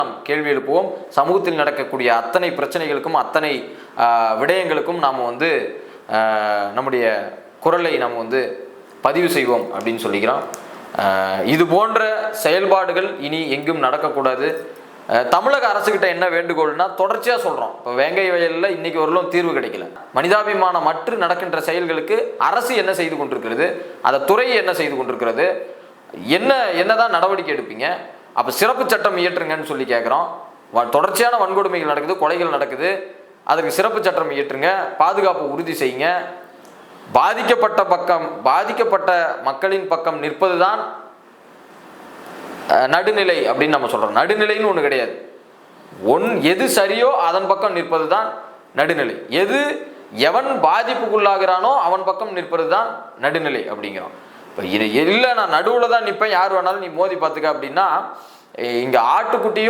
நாம் கேள்வி எழுப்புவோம். சமூகத்தில் நடக்கக்கூடிய அத்தனை பிரச்சனைகளுக்கும் அத்தனை விடயங்களுக்கும் நாம் நம்முடைய குரலை நாம் பதிவு செய்வோம் அப்படின்னு சொல்லிக்கிறோம். இது போன்ற செயல்பாடுகள் இனி எங்கும் நடக்கக்கூடாது. தமிழக அரசுகிட்ட என்ன வேண்டுகோள்னா, தொடர்ச்சியாக சொல்கிறோம், இப்போ வேங்கை வயலில் இன்னைக்கு வரலும் தீர்வு கிடைக்கல. மனிதாபிமானம் மற்ற நடக்கின்ற செயல்களுக்கு அரசு என்ன செய்து கொண்டிருக்கிறது, அந்த துறை என்ன செய்து கொண்டிருக்கிறது, என்னதான் நடவடிக்கை எடுப்பீங்க? அப்போ சிறப்பு சட்டம் இயற்றுங்கன்னு சொல்லி கேட்குறோம். தொடர்ச்சியான வன்கொடுமைகள் நடக்குது, கொலைகள் நடக்குது, அதுக்கு சிறப்பு சட்டம் இயற்றுங்க, பாதுகாப்பு உறுதி செய்யுங்க. பாதிக்கப்பட்ட மக்களின் பக்கம் நிற்பது தான் நடுநிலை அப்படின்னு நம்ம சொல்றோம். நடுநிலைன்னு ஒன்று கிடையாது. எது சரியோ அதன் பக்கம் நிற்பது தான் நடுநிலை. எவன் பாதிப்புக்குள்ளாகிறானோ அவன் பக்கம் நிற்பது தான் நடுநிலை அப்படிங்கிறோம். இப்போ இல்லை நான் நடுவில் தான் நிற்பேன், யார் வேணாலும் நீ மோதி பார்த்துக்க அப்படின்னா, இங்கே ஆட்டுக்குட்டியும்